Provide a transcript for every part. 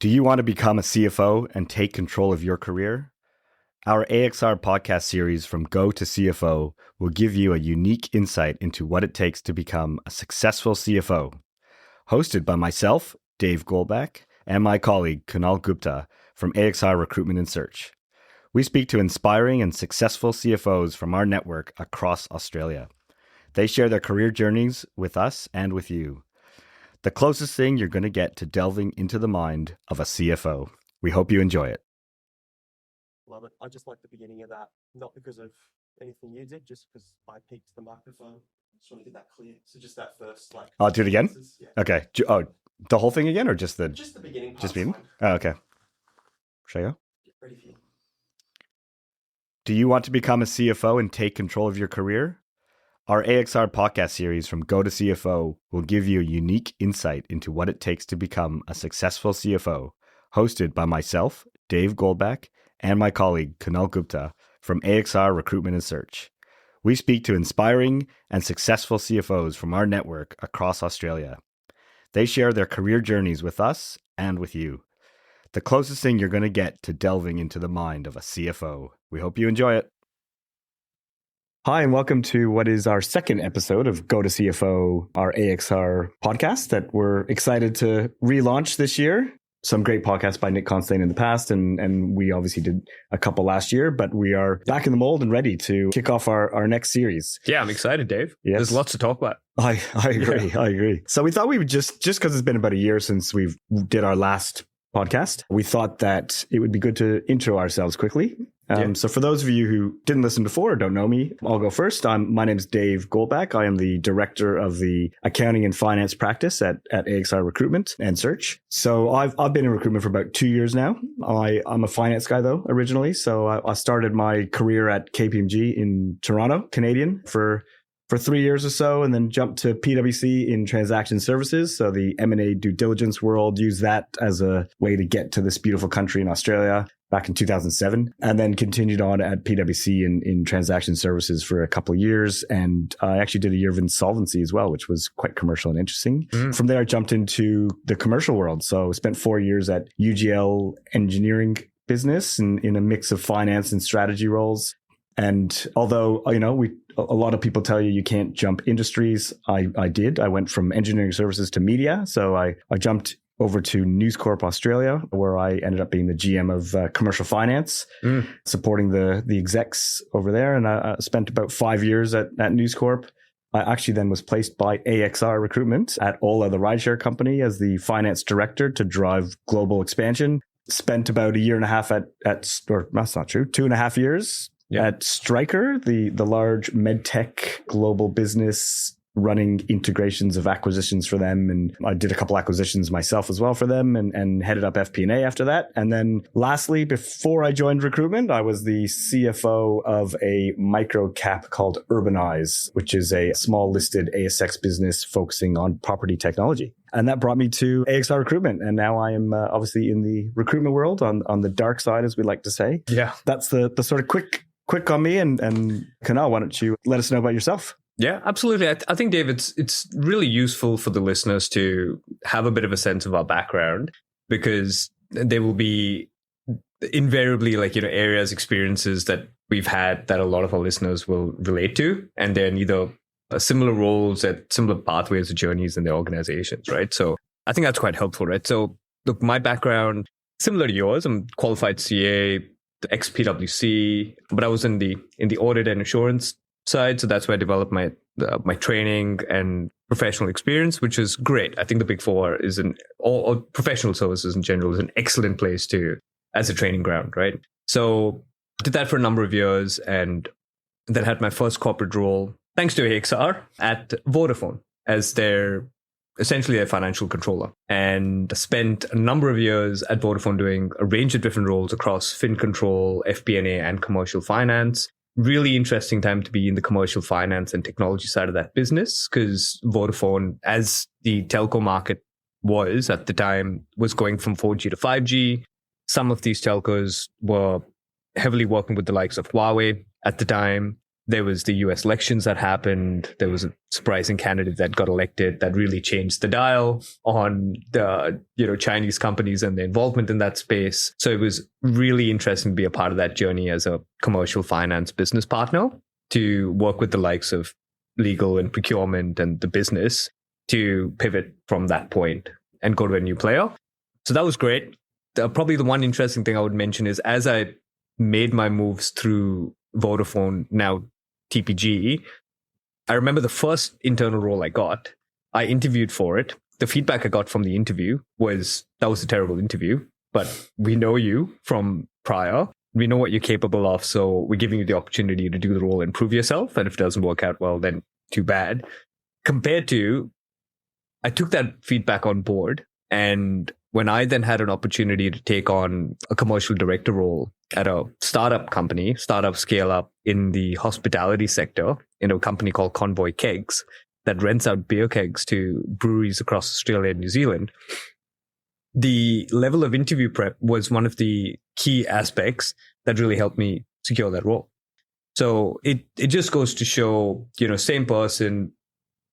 Do you want to become a CFO and take control of your career? Our AXR podcast series From Go to CFO will give you a unique insight into what it takes to become a successful CFO. Hosted by myself, Dave Goldbach, and my colleague Kunal Gupta from AXR Recruitment and Search. We speak to inspiring and successful CFOs from our network across Australia. They share their career journeys with us and with you. The closest thing you're going to get to delving into the mind of a CFO. We hope you enjoy it. Love it. I just like the beginning of that, not because of anything you did, just because I peaked the microphone. Just want to get that clear. So just that first, like. I'll do it again? Yeah. Okay. Oh, the whole thing again or just the... Just the beginning part. Just beginning? Oh, okay. Shall I go? Get ready for you. Do you want to become a CFO and take control of your career? Our AXR podcast series From Go to CFO will give you a unique insight into what it takes to become a successful CFO, hosted by myself, Dave Goldbach, and my colleague Kunal Gupta from AXR Recruitment and Search. We speak to inspiring and successful CFOs from our network across Australia. They share their career journeys with us and with you. The closest thing you're going to get to delving into the mind of a CFO. We hope you enjoy it. Hi, and welcome to what is our second episode of Go to CFO, our AXR podcast that we're excited to relaunch this year. Some great podcasts by Nick Constantine in the past, and we obviously did a couple last year, but we are back in the mold and ready to kick off our next series. Yeah, I'm excited, Dave. Yes. There's lots to talk about. I agree. Yeah. I agree. So we thought we would just because it's been about a year since we did our last podcast, we thought that it would be good to intro ourselves quickly. So for those of you who didn't listen before or don't know me, I'll go first. My name is Dave Goldbach. I am the director of the accounting and finance practice at AXR Recruitment and Search. So I've been in recruitment for about 2 years now. I'm a finance guy though, originally. So I started my career at KPMG in Toronto, Canadian, for 3 years or so, and then jumped to PwC in transaction services. So the M&A due diligence world, used that as a way to get to this beautiful country in Australia back in 2007, and then continued on at PwC in transaction services for a couple of years. And I actually did a year of insolvency as well, which was quite commercial and interesting. From there, I jumped into the commercial world. So I spent 4 years at UGL engineering business in a mix of finance and strategy roles. And although, a lot of people tell you can't jump industries, I did. I went from engineering services to media. So I jumped over to News Corp Australia, where I ended up being the GM of commercial finance, supporting the execs over there. And I spent about 5 years at News Corp. I actually then was placed by AXR Recruitment at Ola, the rideshare company, as the finance director to drive global expansion. Spent about a year and a half or that's not true, 2.5 years. Yeah. At Stryker, the large medtech global business, running integrations of acquisitions for them. And I did a couple acquisitions myself as well for them and headed up FP&A after that. And then lastly, before I joined recruitment, I was the CFO of a micro cap called Urbanize, which is a small listed ASX business focusing on property technology. And that brought me to AXR Recruitment. And now I am obviously in the recruitment world on the dark side, as we like to say. Yeah. That's the sort of quick on me. And Kunal, why don't you let us know about yourself? Yeah, absolutely. I think, Dave, it's really useful for the listeners to have a bit of a sense of our background, because there will be invariably areas, experiences that we've had that a lot of our listeners will relate to. And they're either similar roles at similar pathways or journeys in their organizations, right? So I think that's quite helpful, right? So look, my background, similar to yours, I'm qualified CA, ex-PwC, but I was in the audit and assurance side. So that's where I developed my training and professional experience, which is great. I think the Big Four is or professional services in general is an excellent place as a training ground, right? So I did that for a number of years and then had my first corporate role, thanks to AXR, at Vodafone as essentially their financial controller, and spent a number of years at Vodafone doing a range of different roles across fin control, FP&A, and commercial finance. Really interesting time to be in the commercial finance and technology side of that business, because Vodafone, as the telco market was at the time, was going from 4G to 5G. Some of these telcos were heavily working with the likes of Huawei at the time. there was the US elections that happened. There was a surprising candidate that got elected that really changed the dial on the, Chinese companies and the involvement in that space. So it was really interesting to be a part of that journey as a commercial finance business partner, to work with the likes of legal and procurement and the business to pivot from that point and go to a new player. So that was great. Probably the one interesting thing I would mention is, as I made my moves through Vodafone, now TPG, I remember the first internal role I got, I interviewed for it. The feedback I got from the interview was, that was a terrible interview, but we know you from prior. We know what you're capable of, so we're giving you the opportunity to do the role and prove yourself. And if it doesn't work out well, then too bad. Compared to, I took that feedback on board, and when I then had an opportunity to take on a commercial director role at a startup company, startup scale up in the hospitality sector, in a company called Convoy Kegs that rents out beer kegs to breweries across Australia and New Zealand, the level of interview prep was one of the key aspects that really helped me secure that role. So it just goes to show, same person,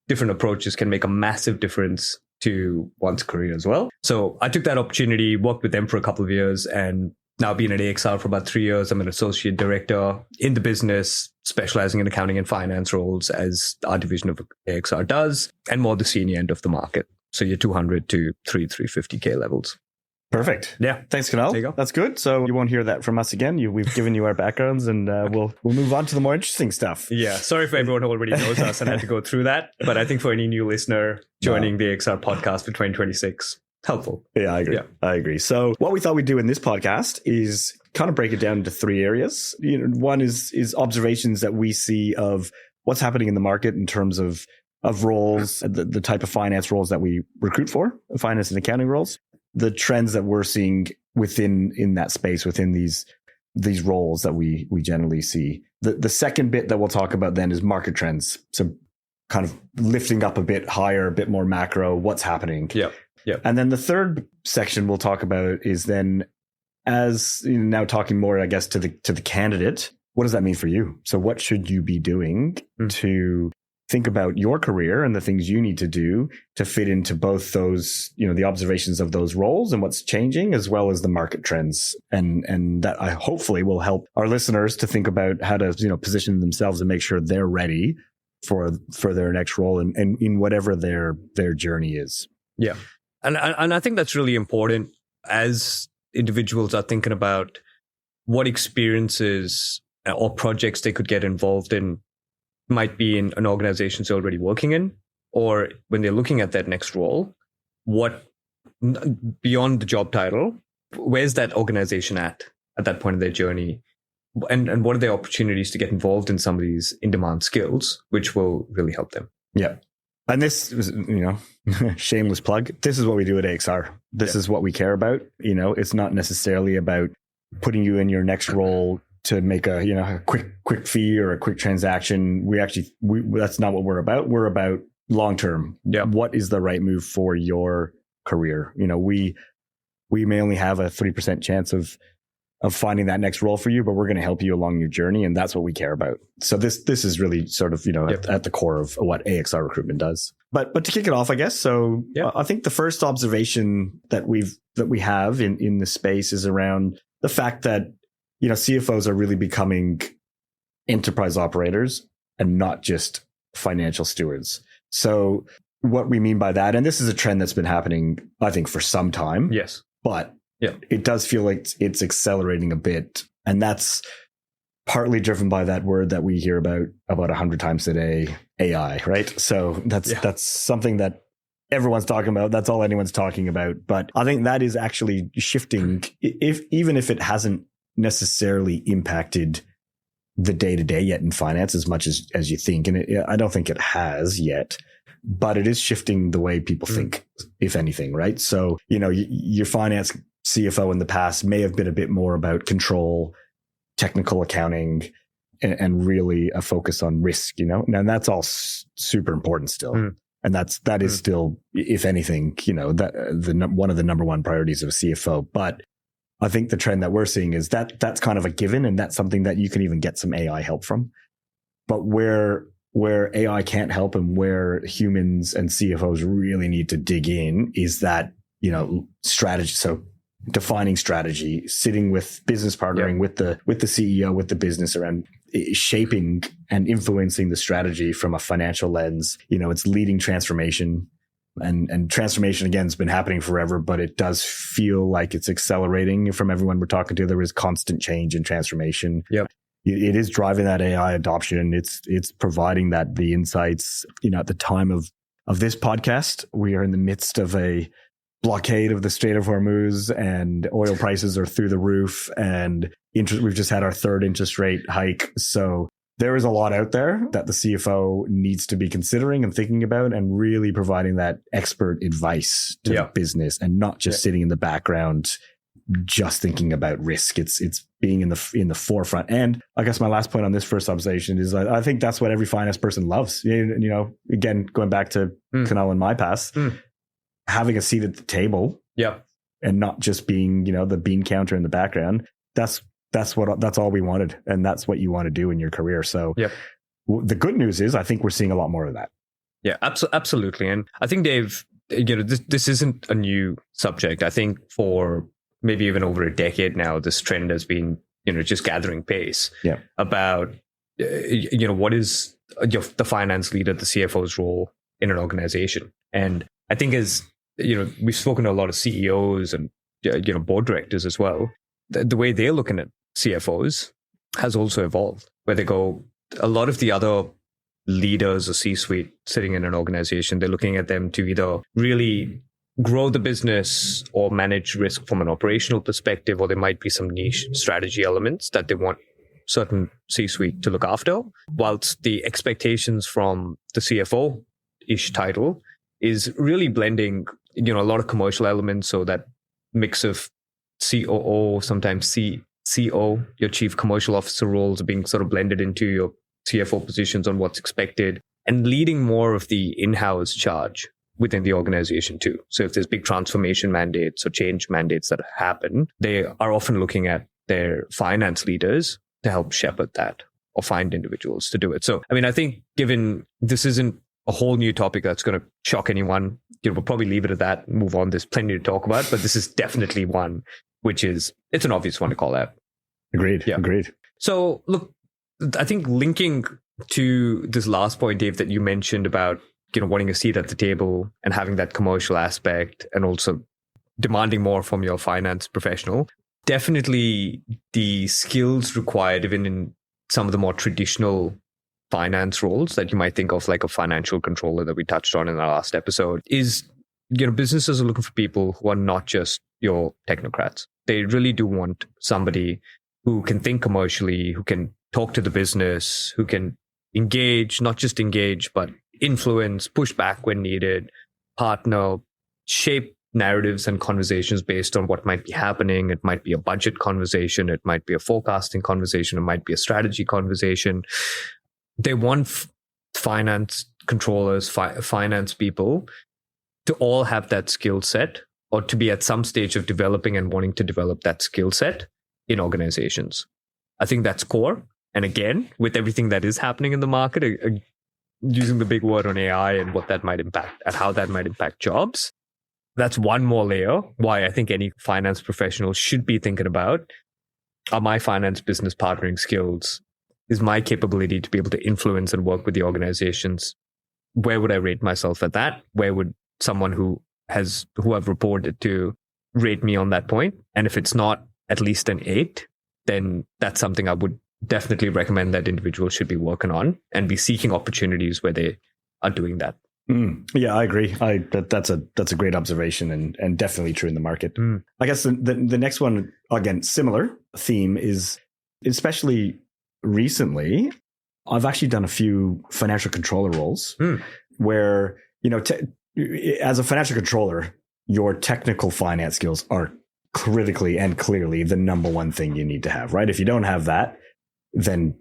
different approaches can make a massive difference to one's career as well. So I took that opportunity, worked with them for a couple of years, and now being at AXR for about 3 years, I'm an associate director in the business, specializing in accounting and finance roles, as our division of AXR does, and more the senior end of the market. So your 200 to 350K levels. Perfect. Yeah. Thanks, Kunal. There you go. That's good. So you won't hear that from us again. We've given you our backgrounds, and we'll move on to the more interesting stuff. Yeah. Sorry for everyone who already knows us and had to go through that. But I think for any new listener joining the AXR podcast for 2026, helpful. Yeah, I agree. Yeah. I agree. So what we thought we'd do in this podcast is kind of break it down into 3 areas. One is observations that we see of what's happening in the market in terms of roles, the type of finance roles that we recruit for, finance and accounting roles, the trends that we're seeing in that space, within these roles that we generally see. The second bit that we'll talk about then is market trends. So kind of lifting up a bit higher, a bit more macro, what's happening. Yeah. And then the third section we'll talk about is then, as now talking more, I guess, to the candidate, what does that mean for you? So what should you be doing to think about your career and the things you need to do to fit into both those, the observations of those roles and what's changing, as well as the market trends. And that I hopefully will help our listeners to think about how to, position themselves and make sure they're ready for their next role and in whatever their journey is. Yeah. And I think that's really important as individuals are thinking about what experiences or projects they could get involved in, might be in an organization they're already working in, or when they're looking at that next role, what beyond the job title, where's that organization at that point in their journey? And what are their opportunities to get involved in some of these in-demand skills, which will really help them? Yeah. And this is, shameless plug. This is what we do at AXR. This is what we care about. It's not necessarily about putting you in your next role to make a quick fee or a quick transaction. That's not what we're about. We're about long-term. Yeah. What is the right move for your career? We may only have a 3% chance of finding that next role for you, but we're going to help you along your journey. And that's what we care about. So this is really sort of, at the core of what AXR recruitment does. But to kick it off, I guess. So I think the first observation that we have in the space is around the fact that, CFOs are really becoming enterprise operators and not just financial stewards. So what we mean by that, and this is a trend that's been happening, I think, for some time. Yes. But it does feel like it's accelerating a bit. And that's partly driven by that word that we hear about 100 times a day, AI, right? So that's something that everyone's talking about. That's all anyone's talking about. But I think that is actually shifting, even if it hasn't necessarily impacted the day-to-day yet in finance as much as you think. And I don't think it has yet, but it is shifting the way people think, if anything, right? So, your finance CFO in the past may have been a bit more about control, technical accounting, and really a focus on risk, and that's all super important still. And that is still, if anything, that one of the number one priorities of a CFO. But I think the trend that we're seeing is that's kind of a given, and that's something that you can even get some AI help from. But where AI can't help and where humans and CFOs really need to dig in is that, strategy. So defining strategy, sitting with business partnering with the CEO, with the business around shaping and influencing the strategy from a financial lens. It's leading transformation. And transformation, again, has been happening forever, but it does feel like it's accelerating from everyone we're talking to. There is constant change and transformation. Yep. It is driving that AI adoption. It's providing the insights. At the time of this podcast, we are in the midst of a blockade of the Strait of Hormuz, and oil prices are through the roof, and we've just had our third interest rate hike. So there is a lot out there that the CFO needs to be considering and thinking about, and really providing that expert advice to the business, and not just sitting in the background just thinking about risk. It's being in the forefront. And I guess my last point on this first observation is I think that's what every finance person loves. Again, going back to Kunal and my past, having a seat at the table, and not just being the bean counter in the background. That's all we wanted, and that's what you want to do in your career. So the good news is I think we're seeing a lot more of that. Yeah, absolutely. And I think, Dave, this isn't a new subject. I think for maybe even over a decade now, this trend has been, just gathering pace about, what is the finance leader, the CFO's role in an organization. And I think we've spoken to a lot of CEOs and, board directors as well. The way they're looking at CFOs has also evolved, where they go, a lot of the other leaders or C-suite sitting in an organization, they're looking at them to either really grow the business or manage risk from an operational perspective, or there might be some niche strategy elements that they want certain C-suite to look after, whilst the expectations from the CFO-ish title is really blending, a lot of commercial elements. So that mix of COO, sometimes CCO, your chief commercial officer roles are being sort of blended into your CFO positions on what's expected, and leading more of the in-house charge within the organization too. So if there's big transformation mandates or change mandates that happen, they are often looking at their finance leaders to help shepherd that or find individuals to do it. So, I think given this isn't a whole new topic that's going to shock anyone, we'll probably leave it at that and move on. There's plenty to talk about, but this is definitely one which it's an obvious one to call out. Agreed. Yeah. Agreed. So look, I think linking to this last point, Dave, that you mentioned about, wanting a seat at the table and having that commercial aspect, and also demanding more from your finance professional, definitely the skills required even in some of the more traditional finance roles that you might think of, like a financial controller that we touched on in our last episode, is, businesses are looking for people who are not just your technocrats. They really do want somebody who can think commercially, who can talk to the business, who can engage, not just engage, but influence, push back when needed, partner, shape narratives and conversations based on what might be happening. It might be a budget conversation. It might be a forecasting conversation. It might be a strategy conversation. They want finance controllers, finance people to all have that skill set, or to be at some stage of developing and wanting to develop that skill set in organizations. I think that's core. And again, with everything that is happening in the market, using the big word on AI and what that might impact and how that might impact jobs, that's one more layer why I think any finance professional should be thinking about, are my finance business partnering skills, is my capability to be able to influence and work with the organizations, where would I rate myself at that? Where would someone who I've reported to rate me on that point? And if it's not at least an 8, then that's something I would definitely recommend that individuals should be working on and be seeking opportunities where they are doing that. Yeah, I agree. That's a great observation, and definitely true in the market. I guess the next one, again, similar theme, is especially recently, I've actually done a few financial controller roles where, as a financial controller, your technical finance skills are critically and clearly the number one thing you need to have, right? If you don't have that, then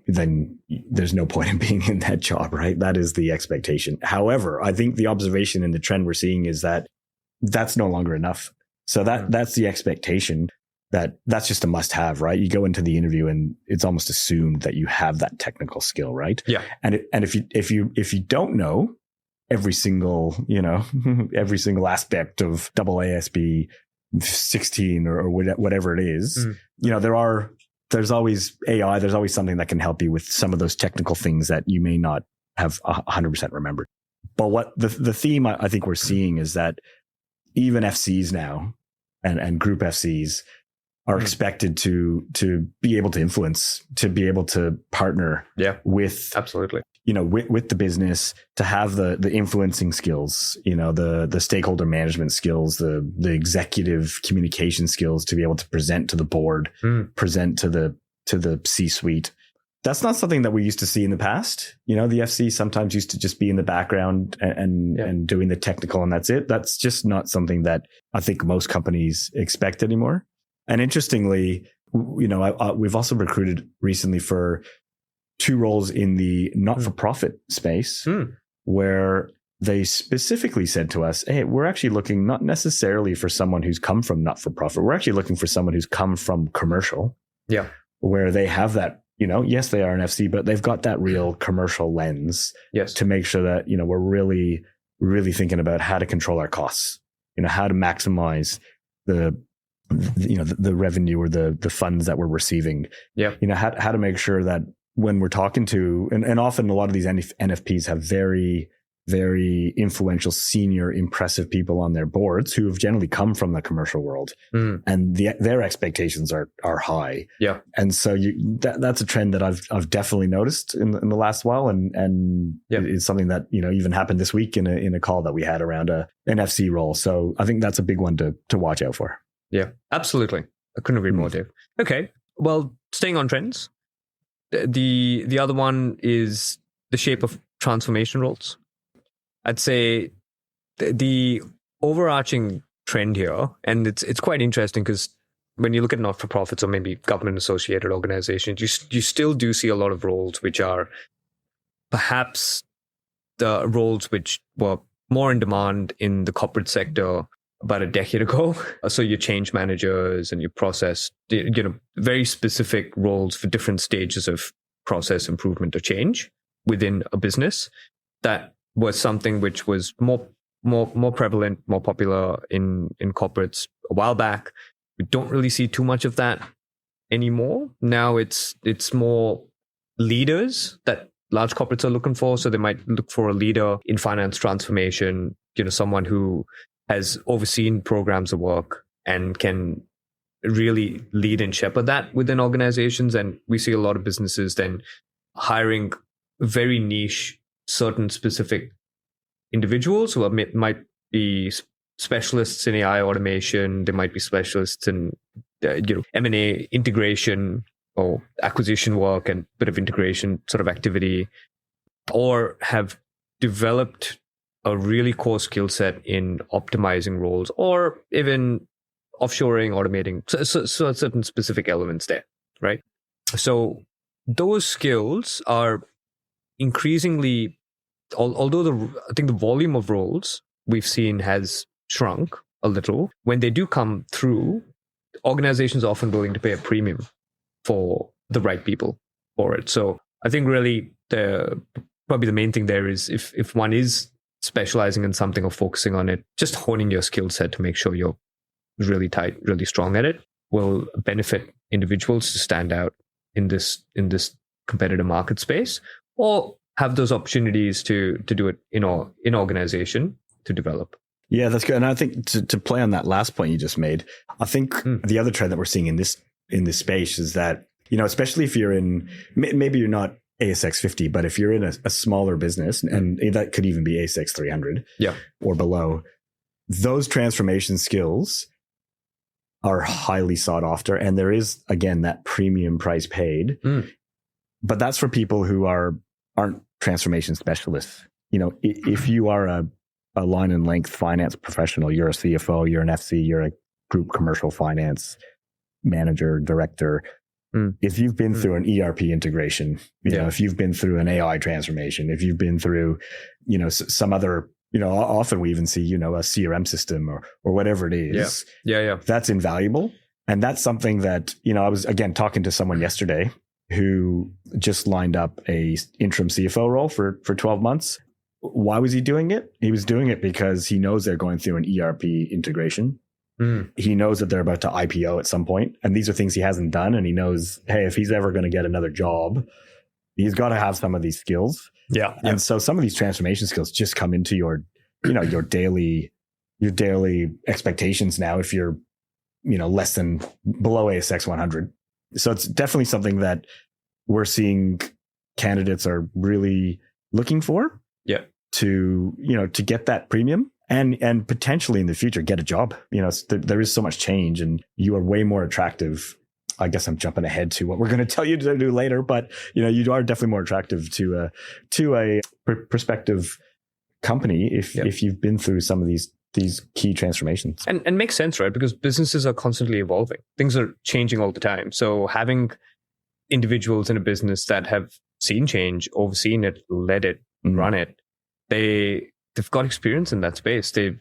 there's no point in being in that job, right? That is the expectation. However, I think the observation and the trend we're seeing is that that's no longer enough. So that's the expectation. that's just a must have, right? You go into the interview and it's almost assumed that you have that technical skill, right? Yeah. And if you don't know every single, every single aspect of AASB 16 or whatever it is, there's always AI, there's always something that can help you with some of those technical things that you may not have 100% remembered. But what the theme I think we're seeing is that even FCs now and group FCs are expected to be able to influence, to be able to partner with, absolutely, with the business, to have the influencing skills, the stakeholder management skills, the executive communication skills to be able to present to the board, present to the C-suite. That's not something that we used to see in the past. The FC sometimes used to just be in the background and doing the technical, and that's it. That's just not something that I think most companies expect anymore. And interestingly, we've also recruited recently for 2 roles in the not-for-profit space where they specifically said to us, hey, we're actually looking not necessarily for someone who's come from not-for-profit. We're actually looking for someone who's come from commercial. Yeah. Where they have that, yes, they are an FC, but they've got that real commercial lens to make sure that, we're really, really thinking about how to control our costs, how to maximize the revenue or the funds that we're receiving. Yeah. How to make sure that when we're talking to, and often a lot of these NFPs have very, very influential, senior, impressive people on their boards who have generally come from the commercial world, and their expectations are high. Yeah. And so that's a trend that I've definitely noticed in the last while. And it's something that, even happened this week in a call that we had around an FC role. So I think that's a big one to watch out for. Yeah, absolutely. I couldn't agree more, Dave. Okay. Well, staying on trends, the other one is the shape of transformation roles. I'd say the overarching trend here, and it's quite interesting because when you look at not-for-profits or maybe government-associated organizations, you still do see a lot of roles which are perhaps the roles which were more in demand in the corporate sector about a decade ago. So your change managers and your process, very specific roles for different stages of process improvement or change within a business. That was something which was more prevalent, more popular in corporates a while back. We don't really see too much of that anymore. Now it's more leaders that large corporates are looking for. So they might look for a leader in finance transformation, someone who has overseen programs of work and can really lead and shepherd that within organizations. And we see a lot of businesses then hiring very niche, certain specific individuals who might be specialists in AI automation. They might be specialists in M&A integration or acquisition work and bit of integration sort of activity, or have developed a really core skill set in optimizing roles or even offshoring, automating, so certain specific elements there, right? So those skills are increasingly, although I think the volume of roles we've seen has shrunk a little, when they do come through, organizations are often willing to pay a premium for the right people for it. So I think really probably the main thing there is if one is specializing in something or focusing on it, just honing your skill set to make sure you're really tight, really strong at it will benefit individuals to stand out in this competitive market space, or have those opportunities to do it in organization to develop. Yeah, that's good. And I think to play on that last point you just made, I think the other trend that we're seeing in this space is that, especially if you're in, maybe you're not ASX 50, but if you're in a smaller business, and that could even be ASX 300 or below, those transformation skills are highly sought after. And there is, again, that premium price paid, but that's for people who aren't transformation specialists. If you are a line and length finance professional, you're a CFO, you're an FC, you're a group commercial finance manager, director. If you've been through an ERP integration, if you've been through an AI transformation, if you've been through, some other, often we even see, a CRM system or whatever it is. Yeah. That's invaluable. And that's something that, I was, again, talking to someone yesterday who just lined up a interim CFO role for 12 months. Why was he doing it? He was doing it because he knows they're going through an ERP integration. He knows that they're about to IPO at some point, and these are things he hasn't done. And he knows, hey, if he's ever going to get another job, he's got to have some of these skills. Yeah. And so some of these transformation skills just come into your daily expectations now if you're, less than below ASX 100. So it's definitely something that we're seeing candidates are really looking for. Yeah. To get that premium. And potentially in the future, get a job. There is so much change, and you are way more attractive. I guess I'm jumping ahead to what we're going to tell you to do later, but you are definitely more attractive to a prospective company if you've been through some of these key transformations. And makes sense, right? Because businesses are constantly evolving. Things are changing all the time. So having individuals in a business that have seen change, overseen it, led it, run it, they've got experience in that space. They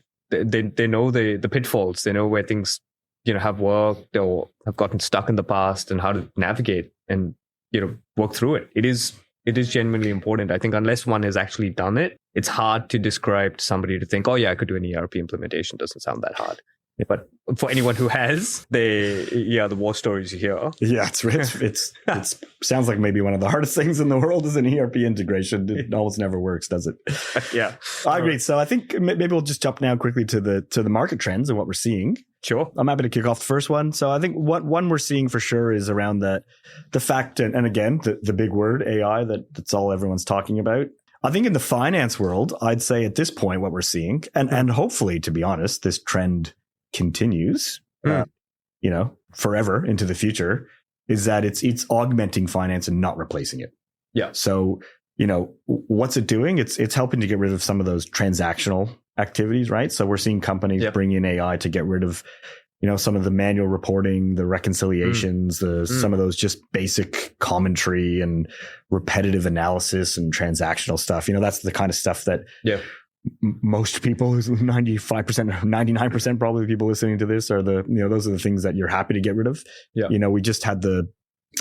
know the pitfalls. They know where things have worked or have gotten stuck in the past, and how to navigate and work through it. It is genuinely important. I think unless one has actually done it, it's hard to describe to somebody to think, oh yeah, I could do an ERP implementation. Doesn't sound that hard. But for anyone who has, the war stories you hear. Yeah, it's sounds like maybe one of the hardest things in the world is an ERP integration. It almost never works, does it? Yeah, I agree. So I think maybe we'll just jump now quickly to the market trends and what we're seeing. Sure. I'm happy to kick off the first one. So I think one we're seeing for sure is around the fact, and again, the big word AI, that's all everyone's talking about. I think in the finance world, I'd say at this point, what we're seeing, and hopefully, to be honest, this trend continues, forever into the future, is that it's augmenting finance and not replacing it. Yeah. So, what's it doing? It's helping to get rid of some of those transactional activities, right? So we're seeing companies bring in AI to get rid of, some of the manual reporting, the reconciliations, some of those just basic commentary and repetitive analysis and transactional stuff. That's the kind of stuff that most people, 95%, 99% probably people listening to this are those are the things that you're happy to get rid of. Yeah. We just had the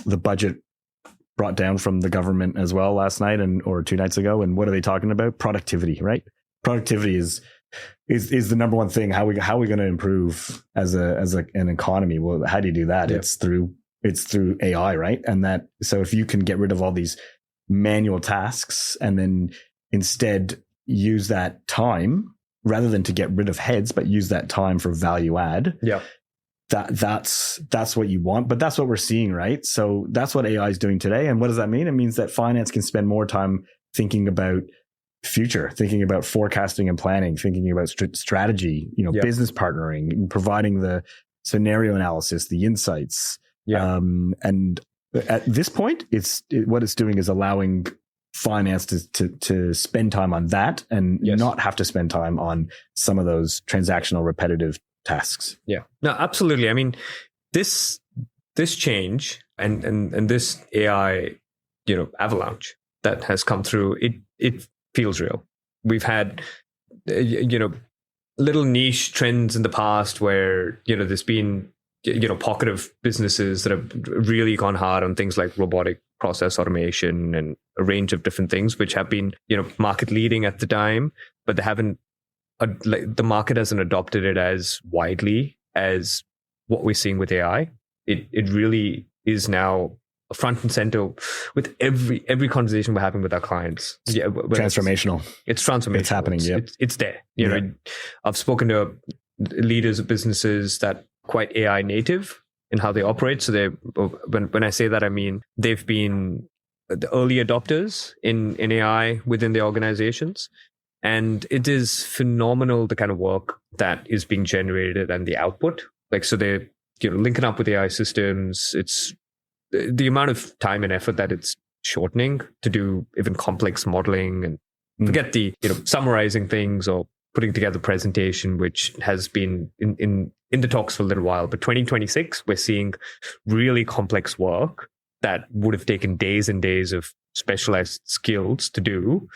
budget brought down from the government as well last night or 2 nights ago. And what are they talking about? Productivity, right? Productivity is the number one thing. How are we going to improve as an economy? Well, how do you do that? It's through AI, right? And so if you can get rid of all these manual tasks and then instead use that time rather than to get rid of heads, but use that time for value add. Yeah. That's what you want, but that's what we're seeing, right? So that's what AI is doing today. And what does that mean? It means that finance can spend more time thinking about future, thinking about forecasting and planning, thinking about strategy, business partnering, providing the scenario analysis, the insights. Yeah. And at this point, what it's doing is allowing finance to spend time on that and not have to spend time on some of those transactional repetitive tasks. Yeah, no, absolutely. I mean, this change and this AI, avalanche that has come through, it feels real. We've had, little niche trends in the past where, there's been, pocket of businesses that have really gone hard on things like robotic process automation and a range of different things, which have been, market leading at the time, but they haven't, the market hasn't adopted it as widely as what we're seeing with AI. It really is now front and center with every conversation we're having with our clients. Yeah, transformational. It's transformational. It's happening. It's there. I've spoken to leaders of businesses that are quite AI native in how they operate. So when I say that, I mean they've been the early adopters in AI within their organizations. And it is phenomenal, the kind of work that is being generated and the output. So they're linking up with AI systems. It's the amount of time and effort that it's shortening to do even complex modeling and forget the summarizing things or putting together a presentation, which has been in the talks for a little while. But 2026, we're seeing really complex work that would have taken days and days of specialized skills to do,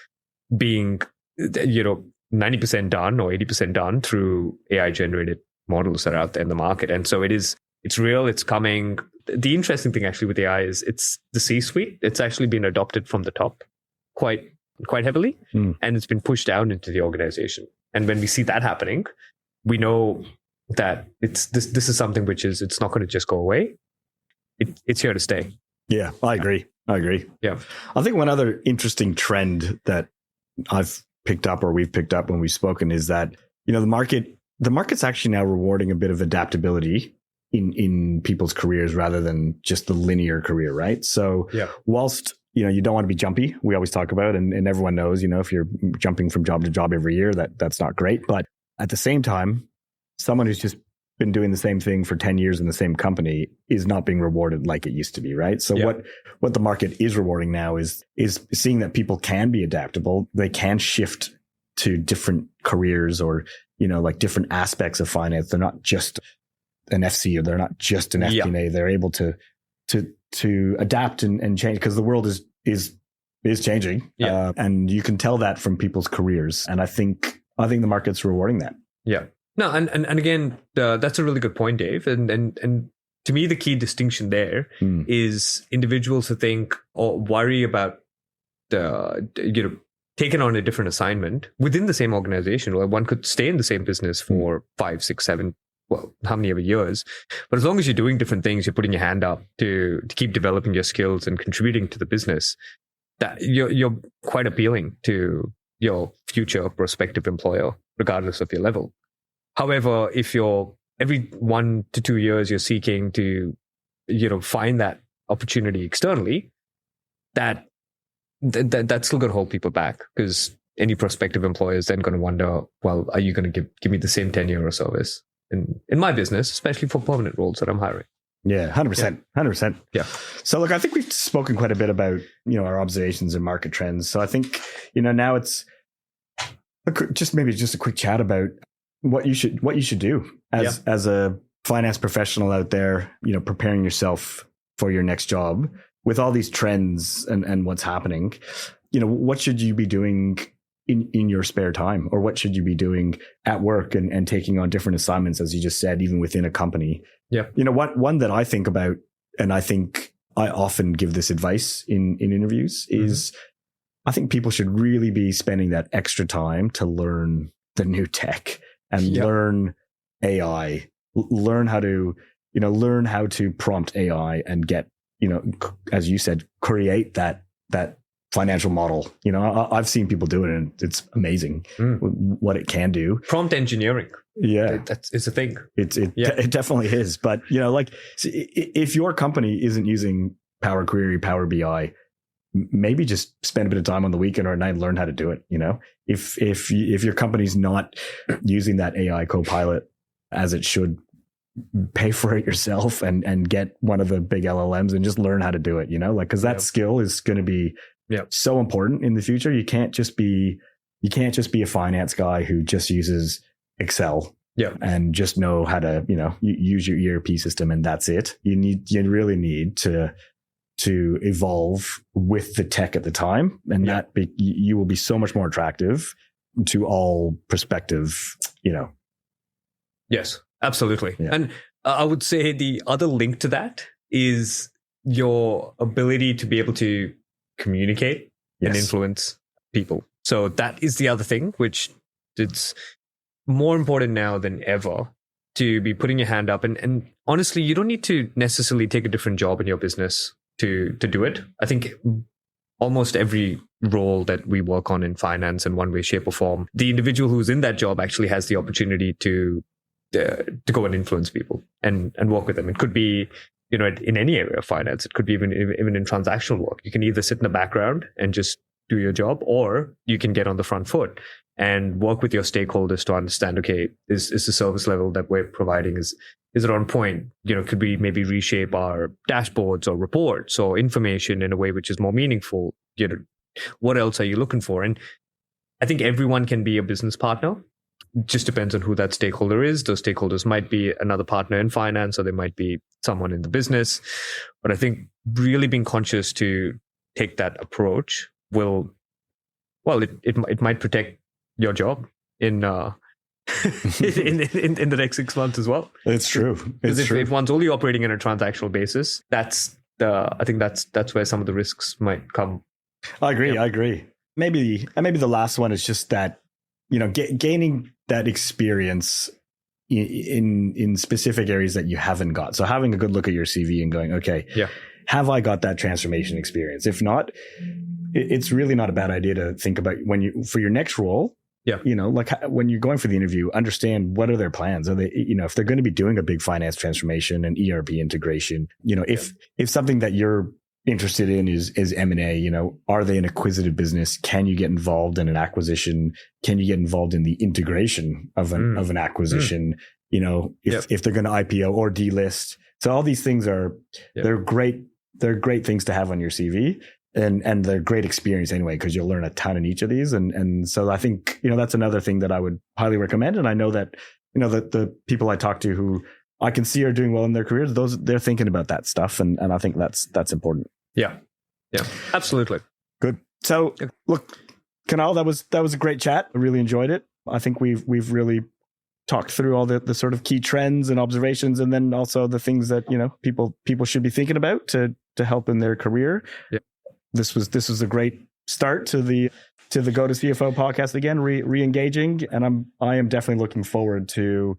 being 90% done or 80% done through AI generated models that are out there in the market. And so it is It's real. It's coming. The interesting thing actually with AI is it's the C-suite. It's actually been adopted from the top quite heavily, and it's been pushed down into the organization. And when we see that happening, we know that this is something which is, it's not going to just go away. It's here to stay. Yeah, I agree. Yeah. I think one other interesting trend that I've picked up, or we've picked up when we've spoken, is that, the market's actually now rewarding a bit of adaptability in people's careers rather than just the linear career, right? So whilst, you don't want to be jumpy, we always talk about, and everyone knows, if you're jumping from job to job every year, that's not great. But at the same time, someone who's just been doing the same thing for 10 years in the same company is not being rewarded like it used to be, right? So what the market is rewarding now is seeing that people can be adaptable. They can shift to different careers, or, like different aspects of finance. They're not just an FC, or they're not just an FP&A. They're able to adapt and change, because the world is changing. And you can tell that from people's careers. And I think the market's rewarding that. Yeah. No, and again, that's a really good point, Dave. And to me, the key distinction there is individuals who think or worry about taking on a different assignment within the same organization. Or one could stay in the same business for 5, 6, 7, well, how many ever years. But as long as you're doing different things, you're putting your hand up to keep developing your skills and contributing to the business, that you're quite appealing to your future prospective employer, regardless of your level. However, if you're every 1 to 2 years, you're seeking to, find that opportunity externally, that's still going to hold people back, because any prospective employer is then going to wonder, well, are you going to give me the same tenure or service in my business, especially for permanent roles that I'm hiring? Yeah, 100%. 100%. Yeah. So look, I think we've spoken quite a bit about, our observations and market trends. So I think, now it's just a quick chat about what you should do as a finance professional out there, preparing yourself for your next job with all these trends and what's happening. What should you be doing in your spare time, or what should you be doing at work and taking on different assignments, as you just said, even within a company? Yeah. One that I think about, and I think I often give this advice in interviews, is I think people should really be spending that extra time to learn the new tech and learn AI, learn how to prompt AI and get, as you said, create that financial model. I've seen people do it, and it's amazing what it can do. Prompt engineering. Yeah. It's a thing. It definitely is. But, if your company isn't using Power Query, Power BI, maybe just spend a bit of time on the weekend or at night and learn how to do it. If your company's not using that AI Copilot as it should, pay for it yourself and get one of the big LLMs and just learn how to do it, because that skill is going to be so important in the future. You can't just be a finance guy who just uses Excel and just know how to, use your ERP system and that's it. You really need to evolve with the tech at the time, and you will be so much more attractive to all prospective, Yes, absolutely. Yeah. And I would say the other link to that is your ability to be able to communicate and influence people. So that is the other thing, which it's more important now than ever to be putting your hand up. And honestly, you don't need to necessarily take a different job in your business to do it. I think almost every role that we work on in finance in one way, shape or form, the individual who's in that job actually has the opportunity to go and influence people and work with them. It could be, in any area of finance. It could be even in transactional work. You can either sit in the background and just do your job, or you can get on the front foot and work with your stakeholders to understand, okay, is the service level that we're providing, is it on point? Could we maybe reshape our dashboards or reports or information in a way which is more meaningful? What else are you looking for? And I think everyone can be a business partner. It just depends on who that stakeholder is. Those stakeholders might be another partner in finance, or they might be someone in the business. But I think really being conscious to take that approach it might protect your job in in the next 6 months as well. It's true. Because It's true. if one's only operating on a transactional basis, I think that's where some of the risks might come. I agree. Yeah. I agree. Maybe the last one is just that, gaining that experience in specific areas that you haven't got. So having a good look at your CV and going, okay, have I got that transformation experience? If not, it's really not a bad idea to think about for your next role. Yeah. Like when you're going for the interview, understand what are their plans. Are they, if they're going to be doing a big finance transformation and ERP integration, if something that you're interested in is M&A, are they an acquisitive business? Can you get involved in an acquisition? Can you get involved in the integration of an acquisition? If they're going to IPO or delist. So all these things they're great. They're great things to have on your CV. And they're great experience anyway, because you'll learn a ton in each of these. And so I think, that's another thing that I would highly recommend. And I know that, that the people I talk to who I can see are doing well in their careers, they're thinking about that stuff. And I think that's important. Yeah. Yeah, absolutely. Good. So look, Kunal, that was a great chat. I really enjoyed it. I think we've really talked through all the sort of key trends and observations, and then also the things that, people should be thinking about to help in their career. Yeah. This was a great start to the Go to CFO podcast again, re-engaging, and I am definitely looking forward to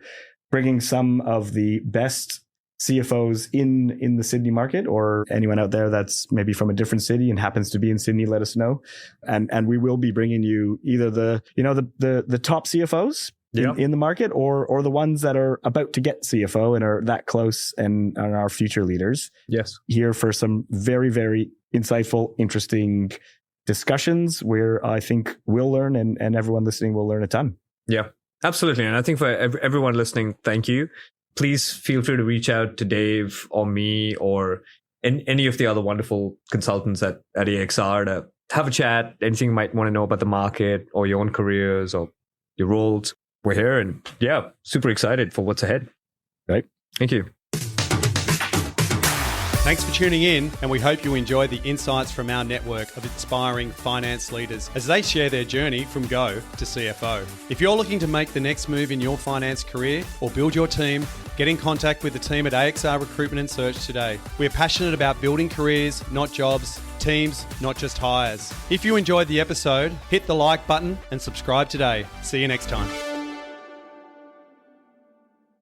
bringing some of the best CFOs in the Sydney market, or anyone out there that's maybe from a different city and happens to be in Sydney. Let us know, and we will be bringing you either the top CFOs in the market, or the ones that are about to get CFO and are that close and are our future leaders. Yes, here for some very, very insightful, interesting discussions where I think we'll learn and everyone listening will learn a ton. Yeah, absolutely. And I think for everyone listening, thank you. Please feel free to reach out to Dave or me or any of the other wonderful consultants at AXR to have a chat. Anything you might want to know about the market or your own careers or your roles. We're here and super excited for what's ahead. Right. Thank you. Thanks for tuning in, and we hope you enjoy the insights from our network of inspiring finance leaders as they share their journey from Go to CFO. If you're looking to make the next move in your finance career or build your team, get in contact with the team at AXR Recruitment and Search today. We're passionate about building careers, not jobs, teams, not just hires. If you enjoyed the episode, hit the like button and subscribe today. See you next time.